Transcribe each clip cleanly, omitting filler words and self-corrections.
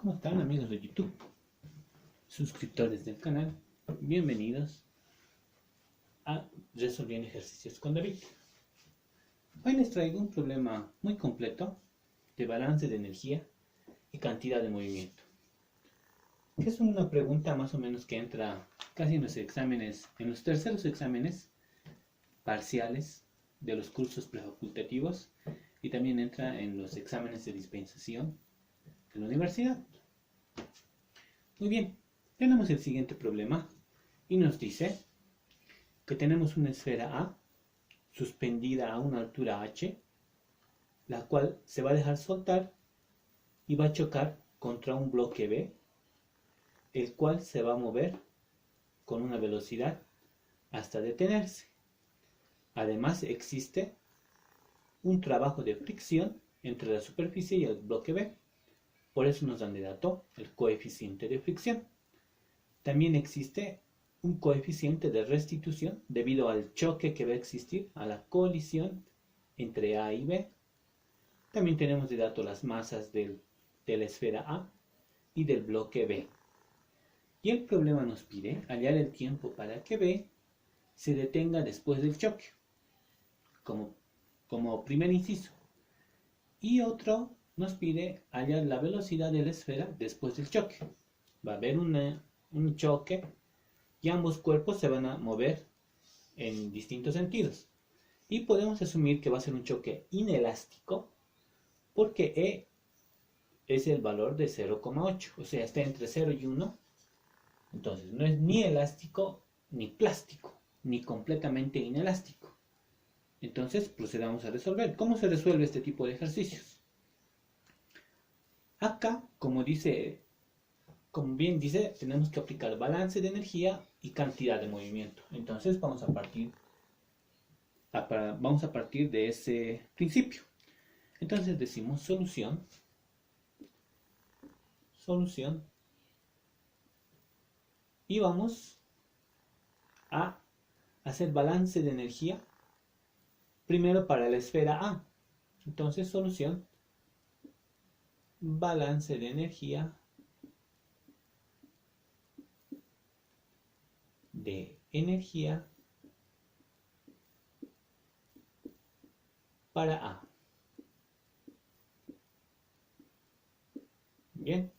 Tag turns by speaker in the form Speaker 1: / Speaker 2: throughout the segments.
Speaker 1: ¿Cómo están amigos de YouTube? Suscriptores del canal, bienvenidos a Resolviendo Ejercicios con David. Hoy les traigo un problema muy completo de balance de energía y cantidad de movimiento. Que es una pregunta más o menos que entra casi en los exámenes, en los terceros exámenes parciales de los cursos prefacultativos y también entra en los exámenes de dispensación de la universidad. Muy bien, tenemos el siguiente problema y nos dice que tenemos una esfera A suspendida a una altura h, la cual se va a dejar soltar y va a chocar contra un bloque B, el cual se va a mover con una velocidad hasta detenerse. Además existe un trabajo de fricción entre la superficie y el bloque B, por eso nos dan de dato el coeficiente de fricción. También existe un coeficiente de restitución debido al choque que va a existir, a la colisión entre A y B. También tenemos de dato las masas de la esfera A y del bloque B. Y el problema nos pide hallar el tiempo para que B se detenga después del choque, como primer inciso. Y otro nos pide hallar la velocidad de la esfera después del choque. Va a haber un choque y ambos cuerpos se van a mover en distintos sentidos. Y podemos asumir que va a ser un choque inelástico porque E es el valor de 0,8, o sea, está entre 0 y 1. Entonces no es ni elástico ni plástico, ni completamente inelástico. Entonces procedamos a resolver. ¿Cómo se resuelve este tipo de ejercicios? Acá, como bien dice, tenemos que aplicar balance de energía y cantidad de movimiento. Entonces vamos a partir de ese principio. Entonces decimos solución, y vamos a hacer balance de energía primero para la esfera A. Entonces solución, balance de energía para A. Bien.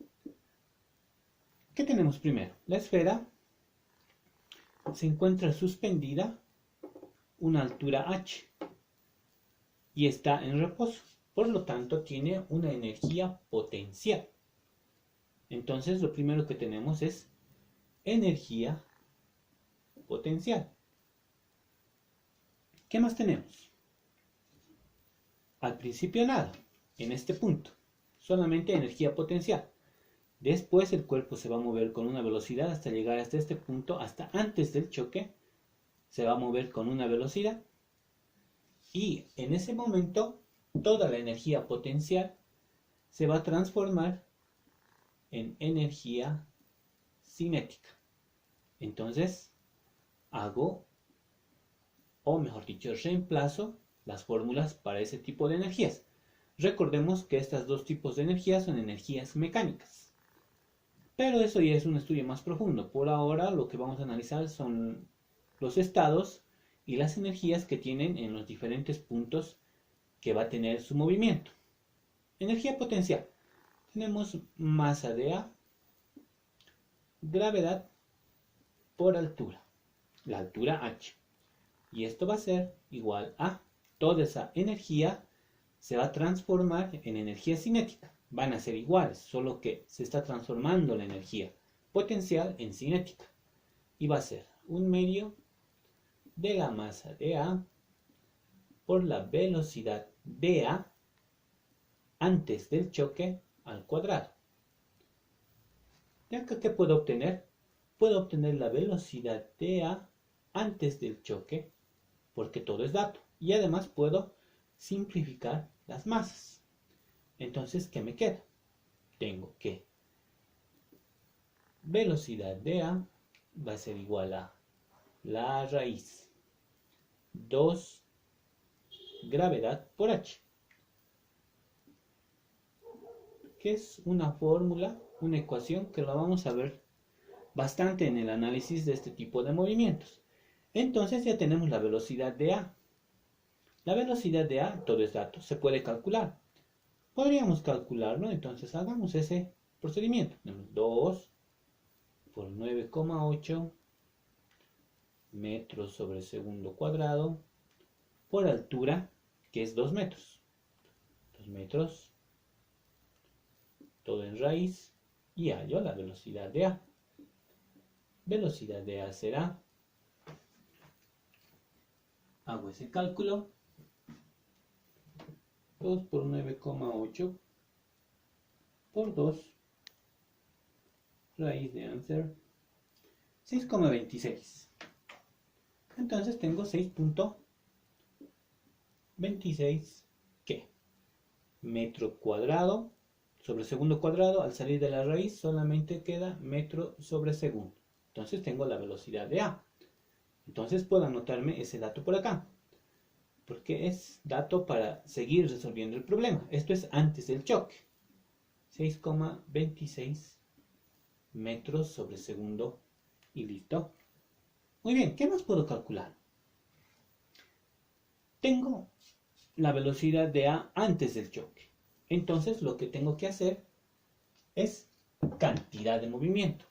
Speaker 1: ¿Qué tenemos primero? La esfera se encuentra suspendida una altura h y está en reposo. Por lo tanto, tiene una energía potencial. Entonces, lo primero que tenemos es energía potencial. ¿Qué más tenemos? Al principio nada, en este punto, solamente energía potencial. Después el cuerpo se va a mover con una velocidad hasta llegar hasta este punto, hasta antes del choque, se va a mover con una velocidad. Y en ese momento, toda la energía potencial se va a transformar en energía cinética. Entonces, reemplazo las fórmulas para ese tipo de energías. Recordemos que estos dos tipos de energías son energías mecánicas. Pero eso ya es un estudio más profundo. Por ahora lo que vamos a analizar son los estados y las energías que tienen en los diferentes puntos que va a tener su movimiento. Energía potencial. Tenemos masa de A, gravedad por altura, la altura h. Y esto va a ser igual a toda esa energía se va a transformar en energía cinética. Van a ser iguales, solo que se está transformando la energía potencial en cinética. Y va a ser 1/2 de la masa de A por la velocidad de A antes del choque al cuadrado. ¿De acá qué puedo obtener? Puedo obtener la velocidad de A antes del choque, porque todo es dato. Y además puedo simplificar las masas. Entonces, ¿qué me queda? Tengo que velocidad de A va a ser igual a la raíz 2 gravedad por h, que es una fórmula una ecuación que la vamos a ver bastante en el análisis de este tipo de movimientos. Entonces ya tenemos la velocidad de A. La velocidad de A, todo es dato, se puede calcular. Podríamos calcularlo, entonces hagamos ese procedimiento. Tenemos 2 por 9,8 metros sobre segundo cuadrado por altura, que es 2 metros. 2 metros, todo en raíz, y hallo la velocidad de A. Velocidad de A será, hago ese cálculo, 2 por 9,8 por 2, raíz de answer, 6,26. Entonces tengo 6,26, ¿qué? Metro cuadrado sobre segundo cuadrado. Al salir de la raíz solamente queda metro sobre segundo. Entonces tengo la velocidad de A. Entonces puedo anotarme ese dato por acá, porque es dato para seguir resolviendo el problema. Esto es antes del choque. 6,26 metros sobre segundo y listo. Muy bien, ¿qué más puedo calcular? Tengo la velocidad de A antes del choque. Entonces lo que tengo que hacer es cantidad de movimiento.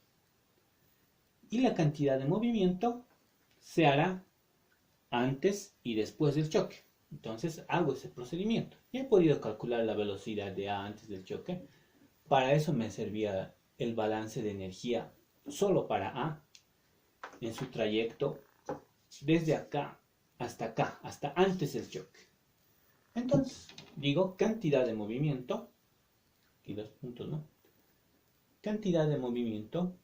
Speaker 1: Y la cantidad de movimiento se hará antes y después del choque. Entonces hago ese procedimiento. Ya he podido calcular la velocidad de A antes del choque. Para eso me servía el balance de energía solo para A en su trayecto desde acá, hasta antes del choque. Entonces, digo cantidad de movimiento, y los puntos, ¿no? Cantidad de movimiento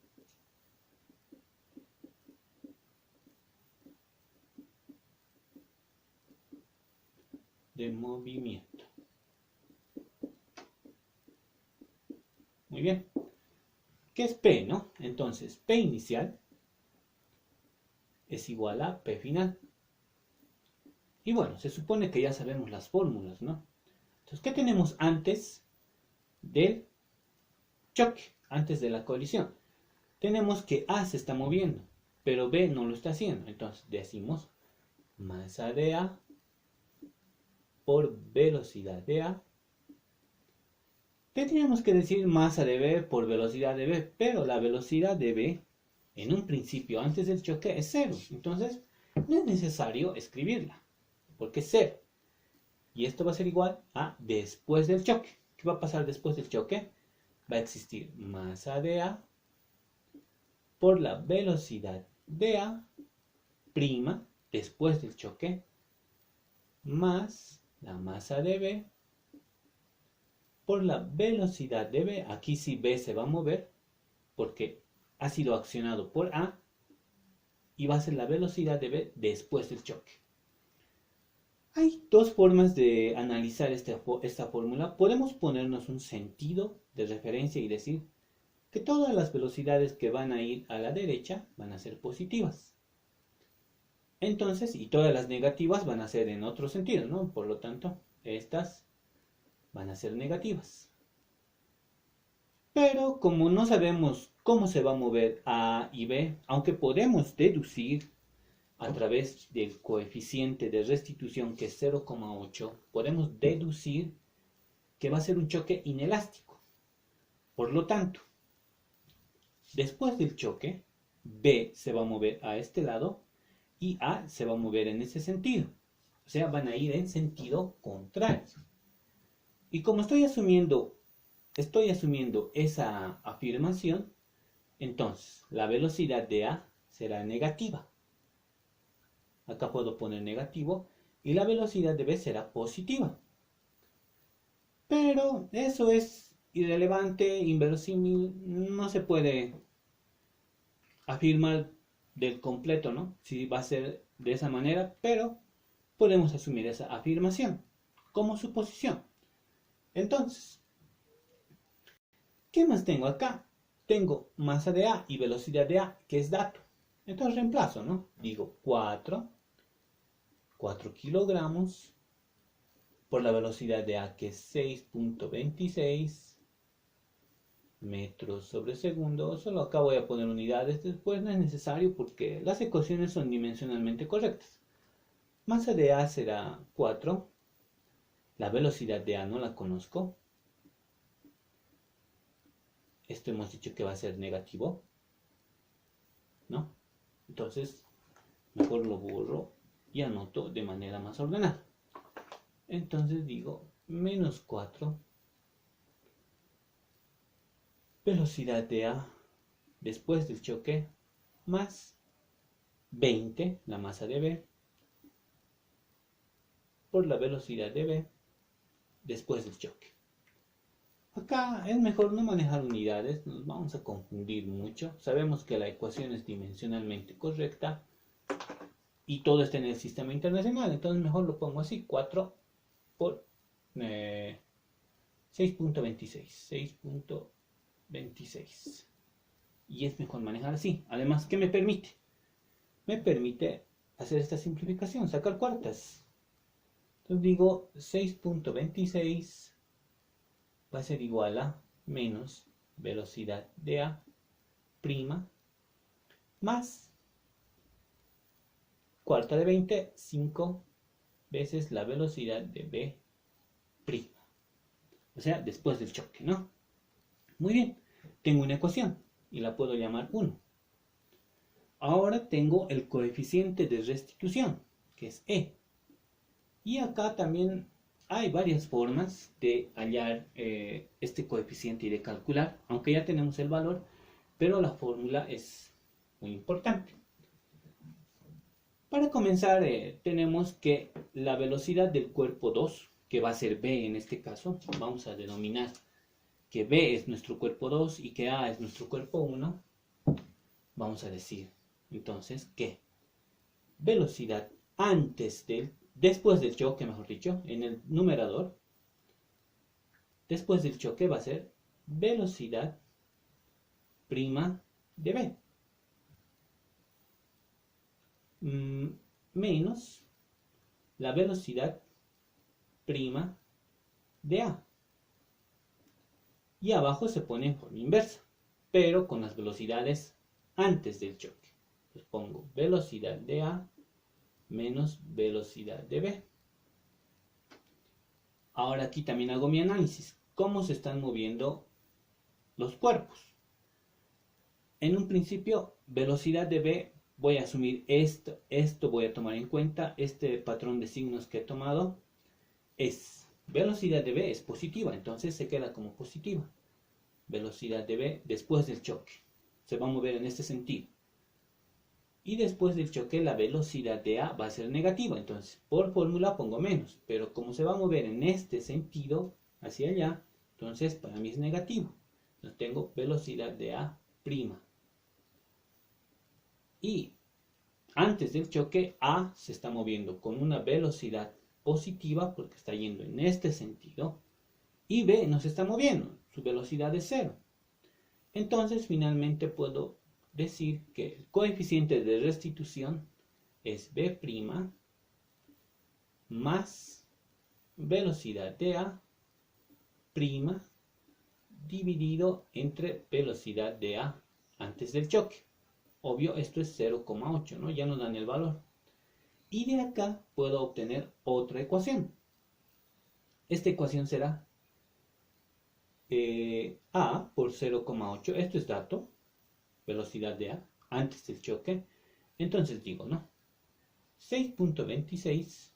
Speaker 1: Muy bien. ¿Qué es P, no? Entonces, P inicial es igual a P final. Y bueno, se supone que ya sabemos las fórmulas, ¿no? Entonces, ¿qué tenemos antes del choque, antes de la colisión? Tenemos que A se está moviendo, pero B no lo está haciendo. Entonces, decimos masa de A por velocidad de A. Tendríamos que decir masa de B por velocidad de B, pero la velocidad de B, en un principio, antes del choque, es 0. Entonces, no es necesario escribirla, porque es 0. Y esto va a ser igual a después del choque. ¿Qué va a pasar después del choque? Va a existir masa de A por la velocidad de A prima después del choque más la masa de B por la velocidad de B. Aquí sí B se va a mover porque ha sido accionado por A y va a ser la velocidad de B después del choque. Hay dos formas de analizar esta fórmula. Podemos ponernos un sentido de referencia y decir que todas las velocidades que van a ir a la derecha van a ser positivas. Entonces, y todas las negativas van a ser en otro sentido, ¿no? Por lo tanto, estas van a ser negativas. Pero como no sabemos cómo se va a mover A y B, aunque podemos deducir a través del coeficiente de restitución que es 0,8, podemos deducir que va a ser un choque inelástico. Por lo tanto, después del choque, B se va a mover a este lado y A se va a mover en ese sentido. O sea, van a ir en sentido contrario. Y como estoy asumiendo esa afirmación, entonces la velocidad de A será negativa. Acá puedo poner negativo y la velocidad de B será positiva. Pero eso es irrelevante, inverosímil, no se puede afirmar del completo, ¿no? Si va a ser de esa manera, pero podemos asumir esa afirmación como suposición. Entonces, ¿qué más tengo acá? Tengo masa de A y velocidad de A, que es dato. Entonces reemplazo, ¿no? Digo 4 kilogramos por la velocidad de A, que es 6,26 metros sobre segundo. Solo acá voy a poner unidades, después no es necesario porque las ecuaciones son dimensionalmente correctas. Masa de A será 4. La velocidad de A no la conozco. Esto hemos dicho que va a ser negativo, ¿no? Entonces, mejor lo borro y anoto de manera más ordenada. Entonces digo menos 4 velocidad de A después del choque más 20 la masa de B por la velocidad de B después del choque. Acá es mejor no manejar unidades, nos vamos a confundir mucho. Sabemos que la ecuación es dimensionalmente correcta y todo está en el sistema internacional, entonces mejor lo pongo así, 4 por 6.26. Y es mejor manejar así. Además, ¿qué me permite? Me permite hacer esta simplificación, sacar cuartas. Entonces digo 6.26 va a ser igual a menos velocidad de A prima más cuarta de 20, 5 veces la velocidad de B prima. O sea, después del choque, ¿no? Muy bien, tengo una ecuación y la puedo llamar 1. Ahora tengo el coeficiente de restitución, que es E. Y acá también hay varias formas de hallar este coeficiente y de calcular, aunque ya tenemos el valor, pero la fórmula es muy importante. Para comenzar, tenemos que la velocidad del cuerpo 2, que va a ser B en este caso, vamos a denominar que B es nuestro cuerpo 2 y que A es nuestro cuerpo 1, vamos a decir entonces que velocidad después del choque, mejor dicho, en el numerador, después del choque va a ser velocidad prima de B menos la velocidad prima de A. Y abajo se pone en forma inversa, pero con las velocidades antes del choque. Pues pongo velocidad de A menos velocidad de B. Ahora aquí también hago mi análisis. ¿Cómo se están moviendo los cuerpos? En un principio, velocidad de B, voy a asumir esto voy a tomar en cuenta, este patrón de signos que he tomado es, velocidad de B es positiva, entonces se queda como positiva. Velocidad de B después del choque, se va a mover en este sentido. Y después del choque la velocidad de A va a ser negativa, entonces por fórmula pongo menos, pero como se va a mover en este sentido, hacia allá, entonces para mí es negativo. Entonces tengo velocidad de A prima. Y antes del choque A se está moviendo con una velocidad positiva porque está yendo en este sentido y B no se está moviendo, su velocidad es cero. Entonces finalmente puedo decir que el coeficiente de restitución es B' más velocidad de A prima dividido entre velocidad de A antes del choque. Obvio, esto es 0,8, ¿no? Ya nos dan el valor. Y de acá puedo obtener otra ecuación. Esta ecuación será A por 0,8. Esto es dato, velocidad de A antes del choque. Entonces digo, ¿no? 6.26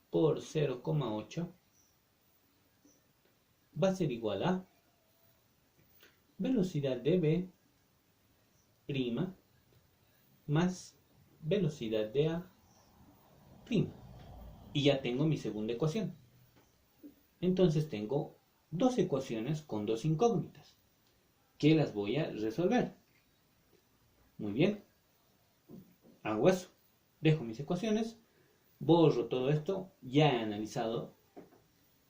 Speaker 1: por 0,8 va a ser igual a velocidad de B prima más velocidad de A prima. Y ya tengo mi segunda ecuación. Entonces tengo dos ecuaciones con dos incógnitas que las voy a resolver. Muy bien. Hago eso. Dejo mis ecuaciones. Borro todo esto. Ya he analizado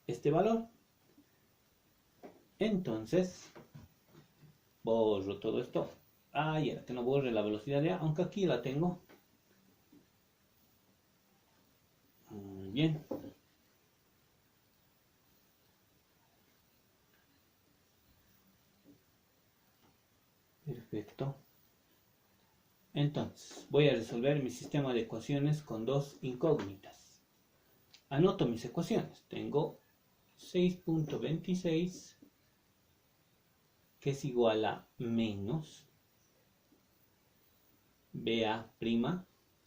Speaker 1: este valor. Entonces, borro todo esto. Y era que no borre la velocidad de A, aunque aquí la tengo. Muy bien. Perfecto. Entonces, voy a resolver mi sistema de ecuaciones con dos incógnitas. Anoto mis ecuaciones. Tengo 6.26, que es igual a menos BA',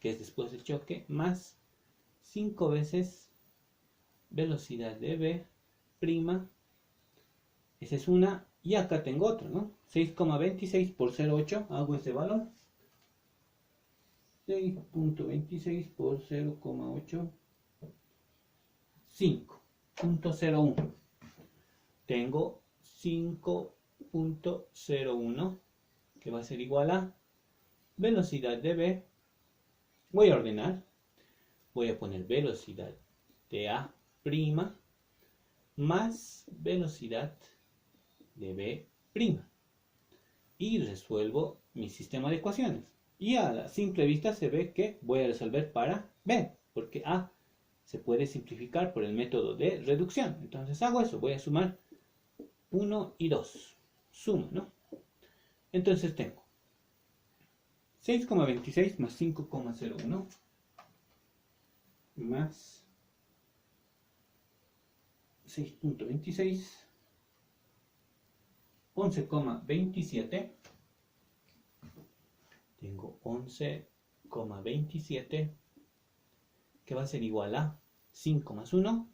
Speaker 1: que es después del choque, más 5 veces velocidad de B'. Esa es una. Y acá tengo otra, ¿no? 6,26 por 0,8. Hago ese valor. 6.26 por 0,8. 5.01. Tengo 5.01, que va a ser igual a velocidad de B. Voy a ordenar. Voy a poner velocidad de A' más velocidad de B'. Y resuelvo mi sistema de ecuaciones. Y a la simple vista se ve que voy a resolver para B, porque A se puede simplificar por el método de reducción. Entonces hago eso, voy a sumar 1 y 2. Suma, ¿no? Entonces tengo 6,26 más 5,01 más 6.26, 11,27. Tengo 11,27, que va a ser igual a 5 más 1,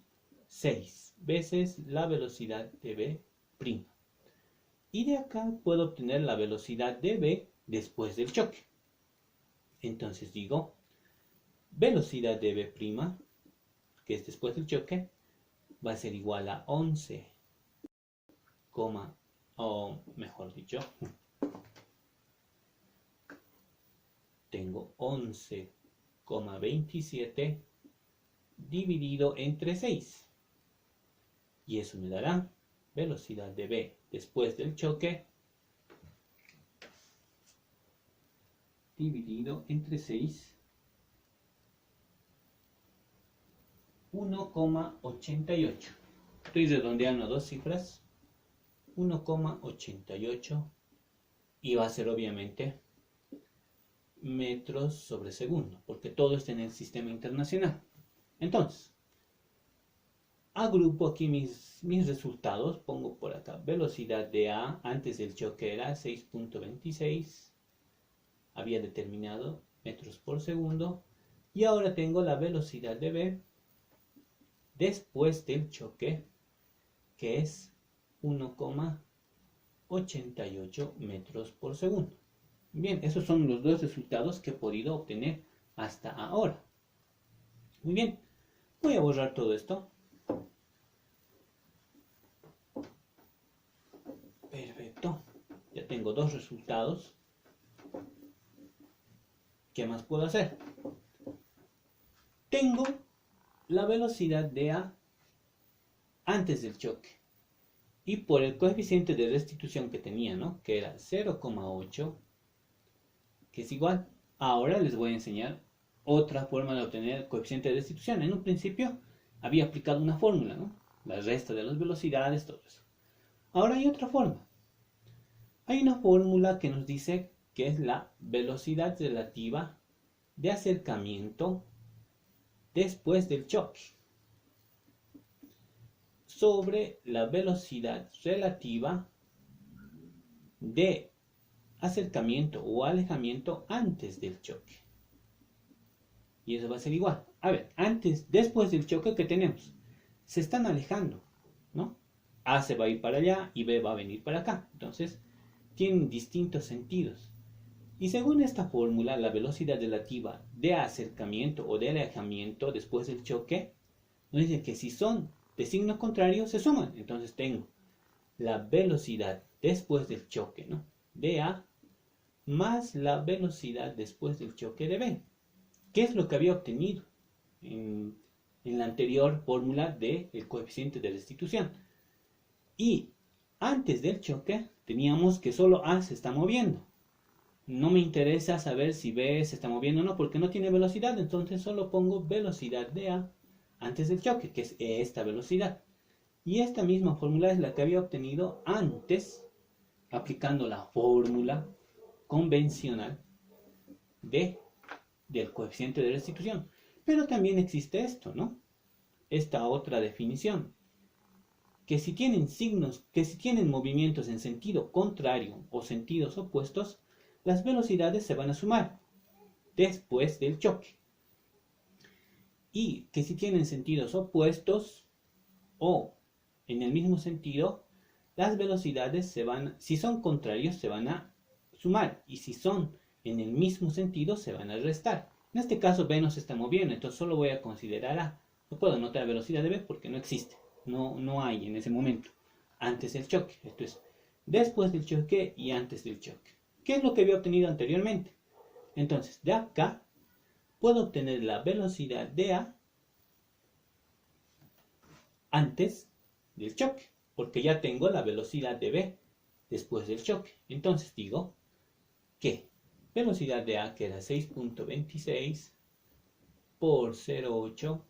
Speaker 1: 6 veces la velocidad de B'. Y de acá puedo obtener la velocidad de B después del choque. Entonces digo, velocidad de B', que es después del choque, va a ser igual a 11, o mejor dicho, tengo 11,27 dividido entre 6. Y eso me dará velocidad de B después del choque dividido entre 6, 1,88. Estoy redondeando dos cifras. 1,88, y va a ser obviamente metros sobre segundo, porque todo está en el sistema internacional. Entonces, agrupo aquí mis resultados. Pongo por acá velocidad de A antes del choque era 6.26, había determinado metros por segundo, y ahora tengo la velocidad de B después del choque, que es 1,88 metros por segundo. Bien, esos son los dos resultados que he podido obtener hasta ahora. Muy bien, voy a borrar todo esto. Perfecto, ya tengo dos resultados. ¿Qué más puedo hacer? Tengo la velocidad de A antes del choque. Y por el coeficiente de restitución que tenía, ¿no? Que era 0,8, que es igual. Ahora les voy a enseñar otra forma de obtener el coeficiente de restitución. En un principio había aplicado una fórmula, ¿no? La resta de las velocidades, todo eso. Ahora hay otra forma. Hay una fórmula que nos dice que es la velocidad relativa de acercamiento después del choque sobre la velocidad relativa de acercamiento o alejamiento antes del choque. Y eso va a ser igual. A ver, después del choque, ¿qué tenemos? Se están alejando, ¿no? A se va a ir para allá y B va a venir para acá. Entonces, tienen distintos sentidos. Y según esta fórmula, la velocidad relativa de acercamiento o de alejamiento después del choque nos dice que si son de signo contrario se suman. Entonces tengo la velocidad después del choque, ¿no?, de A más la velocidad después del choque de B. ¿Qué es lo que había obtenido en la anterior fórmula del coeficiente de restitución? Y antes del choque teníamos que solo A se está moviendo. No me interesa saber si B se está moviendo o no, porque no tiene velocidad. Entonces solo pongo velocidad de A antes del choque, que es esta velocidad. Y esta misma fórmula es la que había obtenido antes, aplicando la fórmula convencional del coeficiente de restitución. Pero también existe esto, ¿no? Esta otra definición, que si tienen movimientos en sentido contrario o sentidos opuestos, las velocidades se van a sumar después del choque. Y que si tienen sentidos opuestos o en el mismo sentido, las velocidades si son contrarios, se van a sumar, y si son en el mismo sentido, se van a restar. En este caso, B no se está moviendo, entonces solo voy a considerar A. No puedo anotar velocidad de B porque no existe, no hay en ese momento, antes del choque. Esto es después del choque y antes del choque. ¿Qué es lo que había obtenido anteriormente? Entonces, de acá puedo obtener la velocidad de A antes del choque, porque ya tengo la velocidad de B después del choque. Entonces digo que velocidad de A, que era 6.26 por 0.8,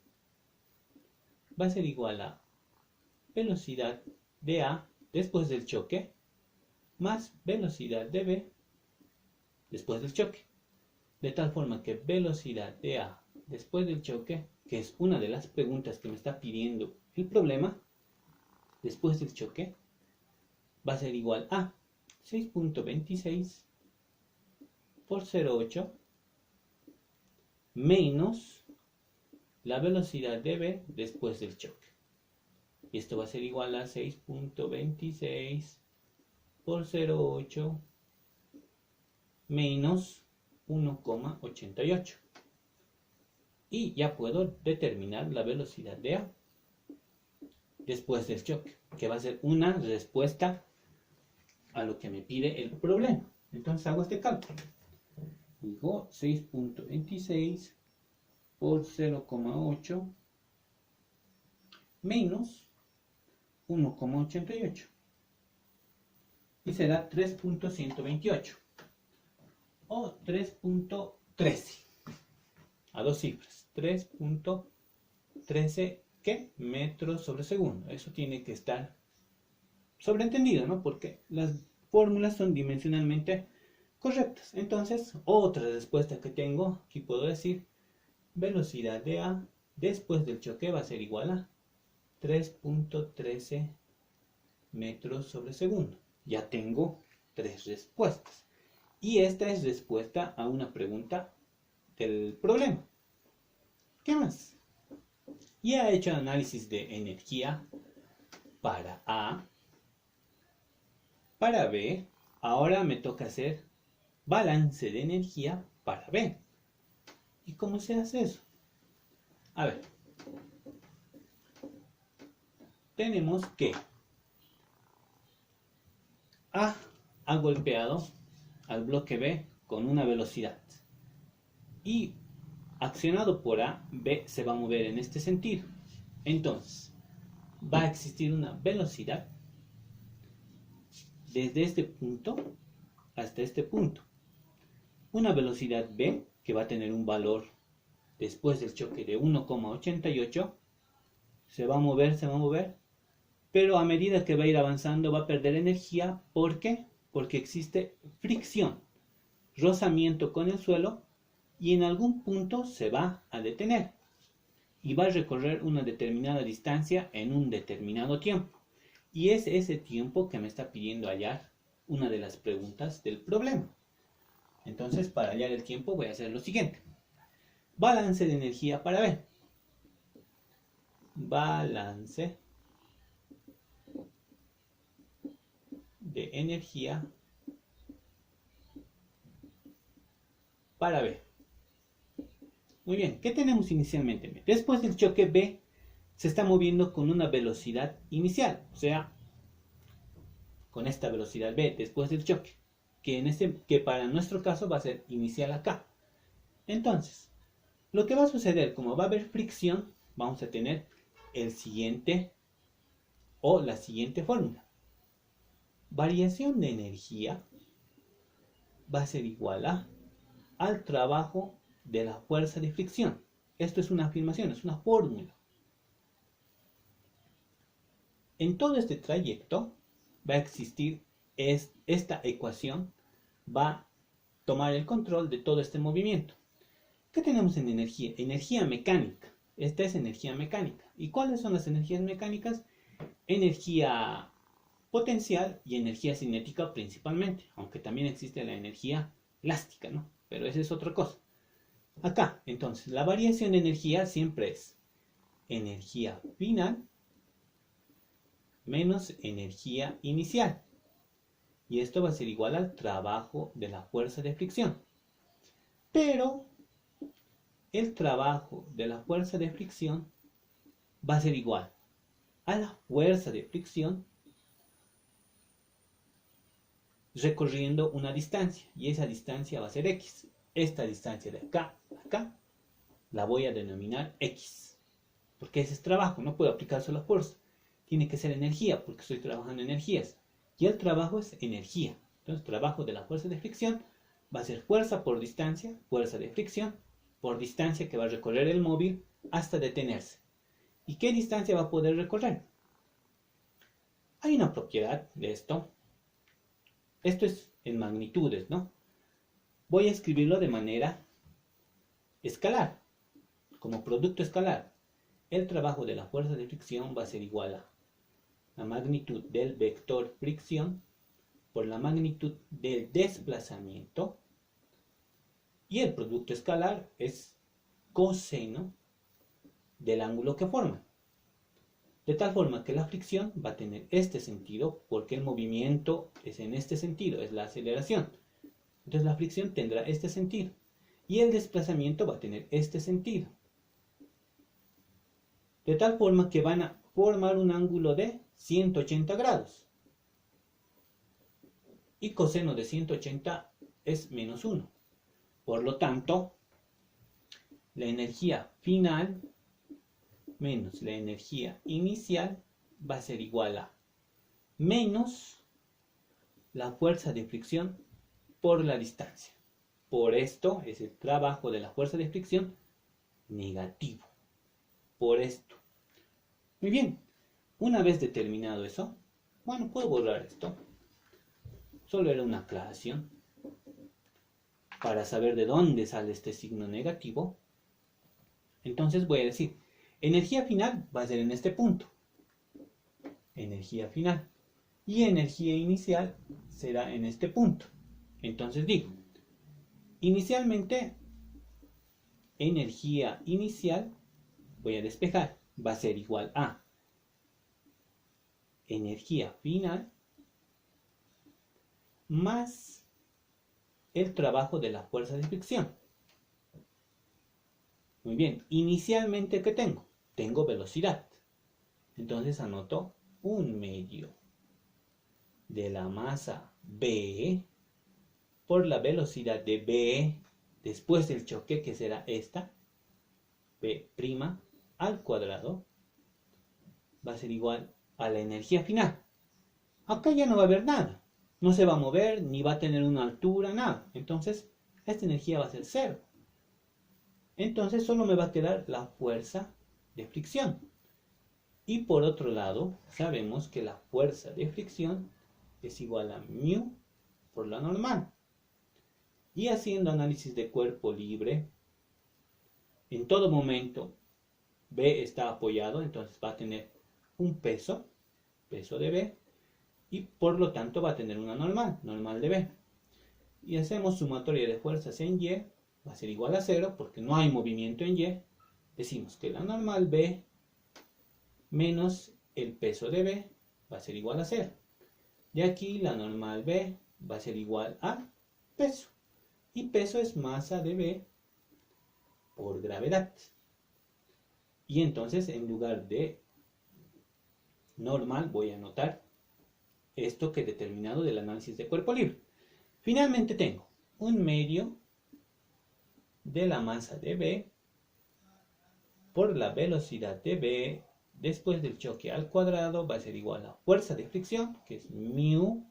Speaker 1: va a ser igual a velocidad de A después del choque más velocidad de B después del choque. De tal forma que velocidad de A después del choque, que es una de las preguntas que me está pidiendo el problema, después del choque, va a ser igual a 6.26 por 0.8 menos la velocidad de B después del choque. Y esto va a ser igual a 6.26 por 0.8 menos 1,88. Y ya puedo determinar la velocidad de A después del choque, que va a ser una respuesta a lo que me pide el problema. Entonces hago este cálculo. Digo 6.26 por 0,8 menos 1,88. Y será 3.128 o 3.13. A dos cifras. 3.13 ¿qué? Metros sobre segundo. Eso tiene que estar sobreentendido, ¿no? Porque las fórmulas son dimensionalmente correctas. Entonces, otra respuesta que tengo, aquí puedo decir, velocidad de A después del choque va a ser igual a 3.13 metros sobre segundo. Ya tengo tres respuestas. Y esta es respuesta a una pregunta del problema. ¿Qué más? Ya he hecho análisis de energía para A, para B. Ahora me toca hacer balance de energía para B. ¿Y cómo se hace eso? A ver, tenemos que A ha golpeado al bloque B con una velocidad y accionado por A, B se va a mover en este sentido. Entonces, va a existir una velocidad desde este punto hasta este punto. Una velocidad B que va a tener un valor después del choque de 1,88. Se va a mover, pero a medida que va a ir avanzando va a perder energía. ¿Por qué? Porque existe fricción, rozamiento con el suelo, y en algún punto se va a detener y va a recorrer una determinada distancia en un determinado tiempo. Y es ese tiempo que me está pidiendo hallar una de las preguntas del problema. Entonces, para hallar el tiempo voy a hacer lo siguiente. Balance de energía para B. Balance de energía para B. Muy bien, ¿qué tenemos inicialmente? Después del choque, B se está moviendo con una velocidad inicial, o sea, con esta velocidad B después del choque, que para nuestro caso va a ser inicial acá. Entonces, lo que va a suceder, como va a haber fricción, vamos a tener el siguiente o la siguiente fórmula. Variación de energía va a ser igual al trabajo de la fuerza de fricción. Esto es una afirmación, es una fórmula. En todo este trayecto va a existir esta ecuación, va tomar el control de todo este movimiento. ¿Qué tenemos en energía? Energía mecánica. Esta es energía mecánica. ¿Y cuáles son las energías mecánicas? Energía potencial y energía cinética principalmente, aunque también existe la energía elástica, ¿no? Pero esa es otra cosa. Acá, entonces, la variación de energía siempre es energía final menos energía inicial. Y esto va a ser igual al trabajo de la fuerza de fricción. Pero el trabajo de la fuerza de fricción va a ser igual a la fuerza de fricción recorriendo una distancia. Y esa distancia va a ser X. Esta distancia de acá a acá la voy a denominar X. Porque ese es trabajo, no puedo aplicar solo fuerza. Tiene que ser energía, porque estoy trabajando energías. Y el trabajo es energía. Entonces, trabajo de la fuerza de fricción va a ser fuerza por distancia, fuerza de fricción por distancia que va a recorrer el móvil hasta detenerse. ¿Y qué distancia va a poder recorrer? Hay una propiedad de esto. Esto es en magnitudes, ¿no? Voy a escribirlo de manera escalar, como producto escalar. El trabajo de la fuerza de fricción va a ser igual a la magnitud del vector fricción por la magnitud del desplazamiento, y el producto escalar es coseno del ángulo que forman. De tal forma que la fricción va a tener este sentido porque el movimiento es en este sentido, es la aceleración. Entonces la fricción tendrá este sentido y el desplazamiento va a tener este sentido. De tal forma que van a formar un ángulo de 180 grados. Y coseno de 180 es menos 1. Por lo tanto, la energía final menos la energía inicial va a ser igual a menos la fuerza de fricción por la distancia. Por esto es el trabajo de la fuerza de fricción negativo. Por esto. Muy bien. Una vez determinado eso, bueno, puedo borrar esto. Solo era una aclaración para saber de dónde sale este signo negativo. Entonces voy a decir, energía final va a ser en este punto. Energía final. Y energía inicial será en este punto. Entonces digo, inicialmente, energía inicial, voy a despejar, va a ser igual a energía final más el trabajo de la fuerza de fricción. Muy bien, inicialmente, ¿qué tengo? Tengo velocidad. Entonces anoto 1/2 de la masa B por la velocidad de B después del choque, que será esta, B' al cuadrado, va a ser igual a la energía final. Acá ya no va a haber nada. No se va a mover, ni va a tener una altura, nada. Entonces, esta energía va a ser cero. Entonces, solo me va a quedar la fuerza de fricción. Y por otro lado, sabemos que la fuerza de fricción es igual a μ por la normal. Y haciendo análisis de cuerpo libre, en todo momento B está apoyado, entonces va a tener un peso de B, y por lo tanto va a tener una normal de B. Y hacemos sumatoria de fuerzas en Y, va a ser igual a 0 porque no hay movimiento en Y. Decimos que la normal B menos el peso de B va a ser igual a 0. De aquí la normal B va a ser igual a peso. Y peso es masa de B por gravedad. Y entonces en lugar de normal voy a anotar esto que he determinado del análisis de cuerpo libre. Finalmente tengo 1/2 de la masa de B por la velocidad de B después del choque al cuadrado va a ser igual a fuerza de fricción, que es μ,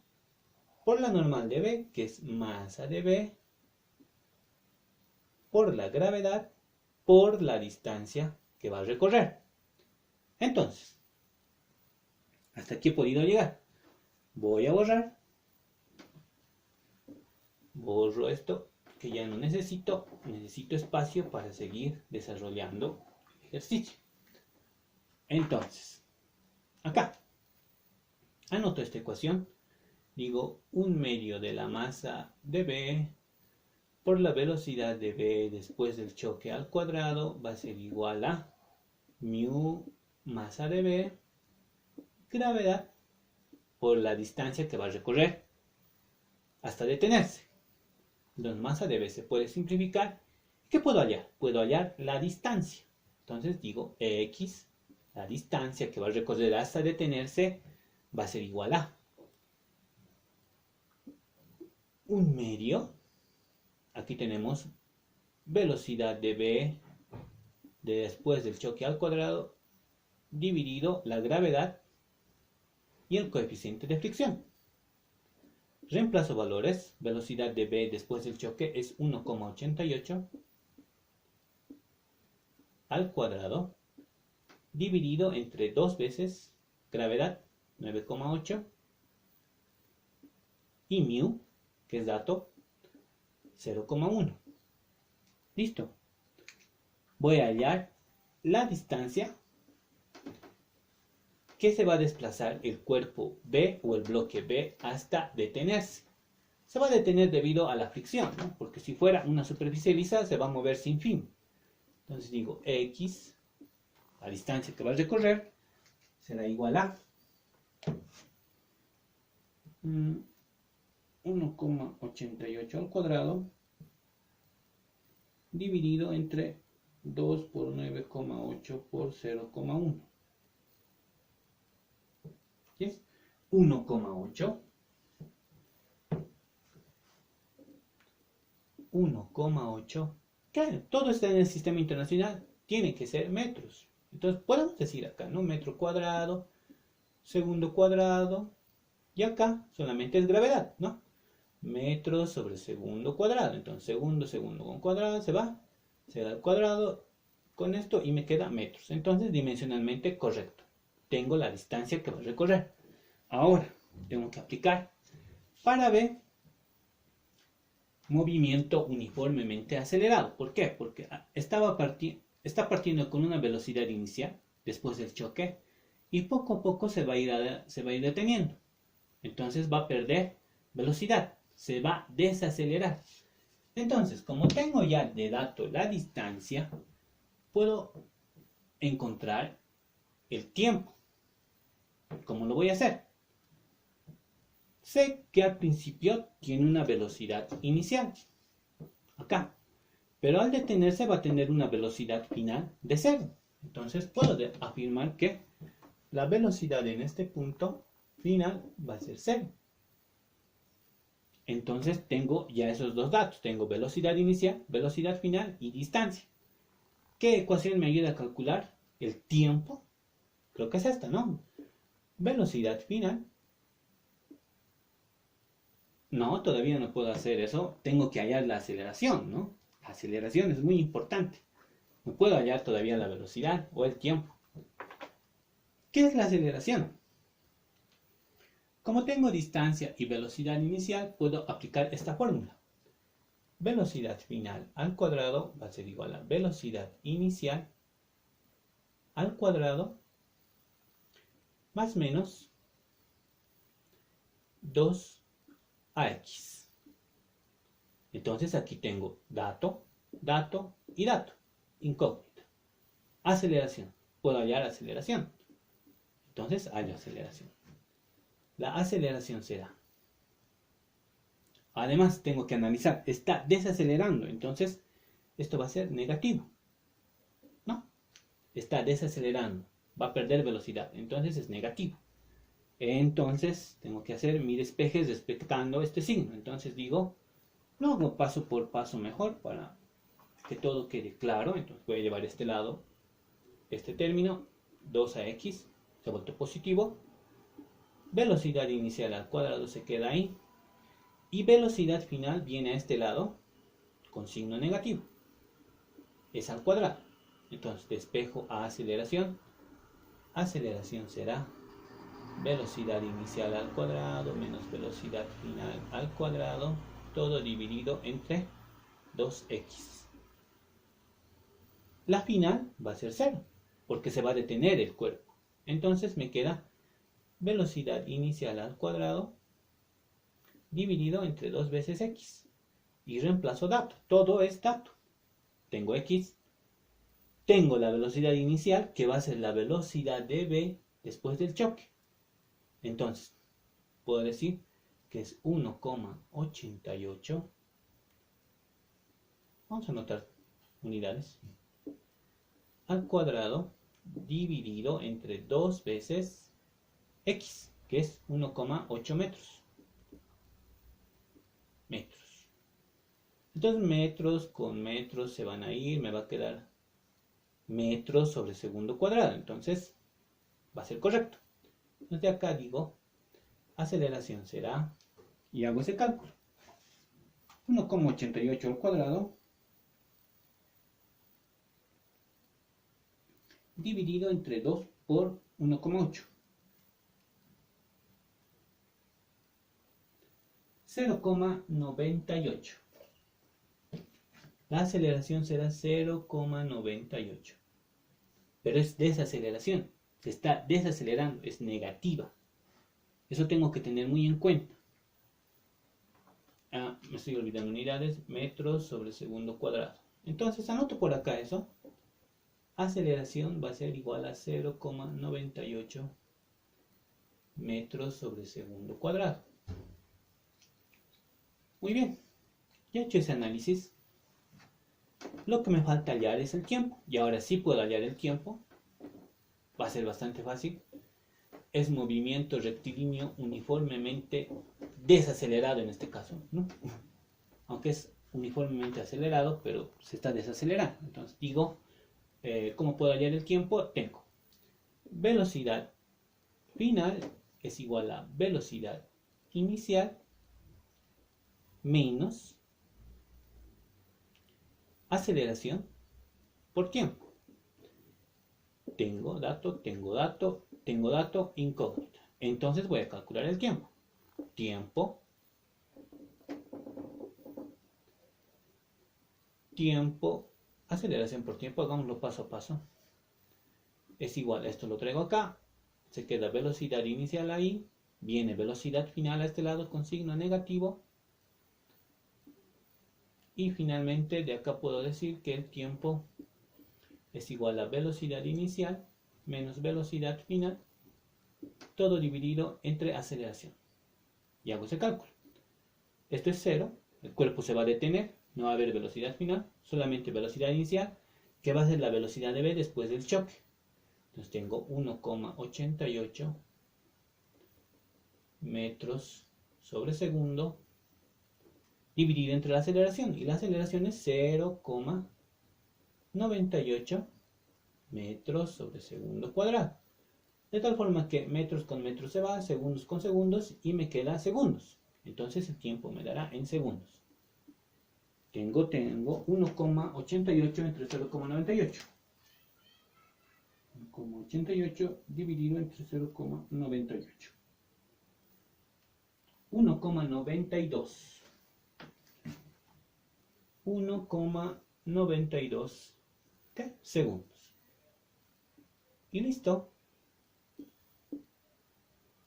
Speaker 1: por la normal de B, que es masa de B, por la gravedad, por la distancia que va a recorrer. Entonces, hasta aquí he podido llegar. Voy a borrar. borro esto que ya no necesito espacio para seguir desarrollando el ejercicio. Entonces, acá, anoto esta ecuación, digo 1/2 de la masa de B por la velocidad de B después del choque al cuadrado va a ser igual a mu masa de B, gravedad, por la distancia que va a recorrer hasta detenerse. Entonces masa de B se puede simplificar. ¿Qué puedo hallar? Puedo hallar la distancia. Entonces digo X, la distancia que va a recorrer hasta detenerse, va a ser igual a 1/2. Aquí tenemos velocidad de B después del choque al cuadrado dividido la gravedad y el coeficiente de fricción. Reemplazo valores. Velocidad de B después del choque es 1,88 al cuadrado dividido entre 2 veces gravedad 9,8 y mu, que es dato, 0,1. Listo. Voy a hallar la distancia que se va a desplazar el cuerpo B o el bloque B hasta detenerse. Se va a detener debido a la fricción, ¿no? Porque si fuera una superficie lisa se va a mover sin fin. Entonces digo X, la distancia que va a recorrer, será igual a 1,88 al cuadrado dividido entre 2 por 9,8 por 0,1. ¿Sí? 1,8. 1,8. Claro, todo está en el sistema internacional. Tiene que ser metros. Entonces podemos decir acá, ¿no? Metro cuadrado, segundo cuadrado. Y acá solamente es gravedad, ¿no? Metros sobre segundo cuadrado. Entonces segundo con cuadrado se va al cuadrado con esto y me queda metros. Entonces dimensionalmente correcto. Tengo la distancia que va a recorrer. Ahora tengo que aplicar para B movimiento uniformemente acelerado. ¿Por qué? Porque está partiendo con una velocidad inicial después del choque y poco a poco se va a ir deteniendo. Entonces va a perder velocidad, se va a desacelerar. Entonces, como tengo ya de dato la distancia, puedo encontrar el tiempo. ¿Cómo lo voy a hacer? Sé que al principio tiene una velocidad inicial, acá, pero al detenerse va a tener una velocidad final de 0. Entonces puedo afirmar que la velocidad en este punto final va a ser 0. Entonces tengo ya esos dos datos. Tengo velocidad inicial, velocidad final y distancia. ¿Qué ecuación me ayuda a calcular el tiempo? Creo que es esta, ¿no? Velocidad final. No, todavía no puedo hacer eso. Tengo que hallar la aceleración, ¿no? La aceleración es muy importante. No puedo hallar todavía la velocidad o el tiempo. ¿Qué es la aceleración? Como tengo distancia y velocidad inicial, puedo aplicar esta fórmula. Velocidad final al cuadrado va a ser igual a velocidad inicial al cuadrado más menos 2ax. Entonces aquí tengo dato, dato y dato. Incógnita. Aceleración. Puedo hallar aceleración. Entonces hallo aceleración. La aceleración será. Además tengo que analizar. Está desacelerando. Entonces esto va a ser negativo. ¿No? Está desacelerando. Va a perder velocidad. Entonces es negativo. Entonces tengo que hacer mi despeje respetando este signo. Entonces digo, lo hago paso por paso mejor para que todo quede claro. Entonces voy a llevar este lado, este término, 2ax, se ha vuelto positivo. Velocidad inicial al cuadrado se queda ahí. Y velocidad final viene a este lado con signo negativo. Es al cuadrado. Entonces despejo a aceleración. Aceleración será velocidad inicial al cuadrado menos velocidad final al cuadrado todo dividido entre 2x. La final va a ser 0, porque se va a detener el cuerpo. Entonces me queda velocidad inicial al cuadrado dividido entre 2 veces x. Y reemplazo dato. Todo es dato. Tengo x. Tengo la velocidad inicial, que va a ser la velocidad de v después del choque. Entonces, puedo decir que es 1,88. Vamos a anotar unidades. Al cuadrado dividido entre 2 veces x, que es 1,8 metros. Entonces metros con metros se van a ir, me va a quedar metros sobre segundo cuadrado. Entonces va a ser correcto. Entonces de acá digo, aceleración será, y hago ese cálculo. 1,88 al cuadrado dividido entre 2 por 1,8. 0,98. La aceleración será 0,98. Pero es desaceleración. Se está desacelerando, es negativa. Eso tengo que tener muy en cuenta. Me estoy olvidando unidades, metros sobre segundo cuadrado. Entonces anoto por acá eso. Aceleración va a ser igual a 0,98 metros sobre segundo cuadrado. Muy bien, ya he hecho ese análisis. Lo que me falta hallar es el tiempo. Y ahora sí puedo hallar el tiempo. Va a ser bastante fácil. Es movimiento rectilíneo uniformemente desacelerado en este caso, ¿no? Aunque es uniformemente acelerado, pero se está desacelerando. Entonces digo, ¿cómo puedo hallar el tiempo? Tengo velocidad final es igual a velocidad inicial menos aceleración por tiempo. Tengo dato, incógnita. Entonces voy a calcular el tiempo. Tiempo, aceleración por tiempo, hagámoslo paso a paso. Es igual, esto lo traigo acá, se queda velocidad inicial ahí, viene velocidad final a este lado con signo negativo. Y finalmente de acá puedo decir que el tiempo es igual a velocidad inicial menos velocidad final, todo dividido entre aceleración. Y hago ese cálculo. Esto es 0, el cuerpo se va a detener, no va a haber velocidad final, solamente velocidad inicial, que va a ser la velocidad de v después del choque. Entonces tengo 1,88 metros sobre segundo dividido entre la aceleración, y la aceleración es 0,98 metros sobre segundo cuadrado. De tal forma que metros con metros se va, segundos con segundos, y me queda segundos. Entonces el tiempo me dará en segundos. Tengo 1,88 entre 0,98. 1,88 dividido entre 0,98. 1,92. 1,92 segundos. Y listo.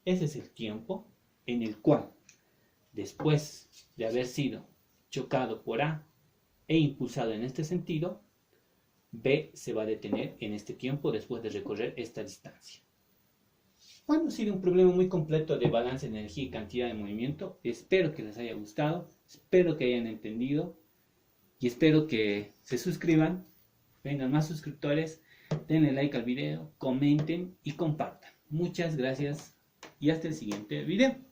Speaker 1: Ese es el tiempo en el cual, después de haber sido chocado por A e impulsado en este sentido, B se va a detener en este tiempo después de recorrer esta distancia. Bueno, ha sido un problema muy completo de balance de energía y cantidad de movimiento. Espero que les haya gustado, espero que hayan entendido y espero que se suscriban, vengan más suscriptores, denle like al video, comenten y compartan. Muchas gracias y hasta el siguiente video.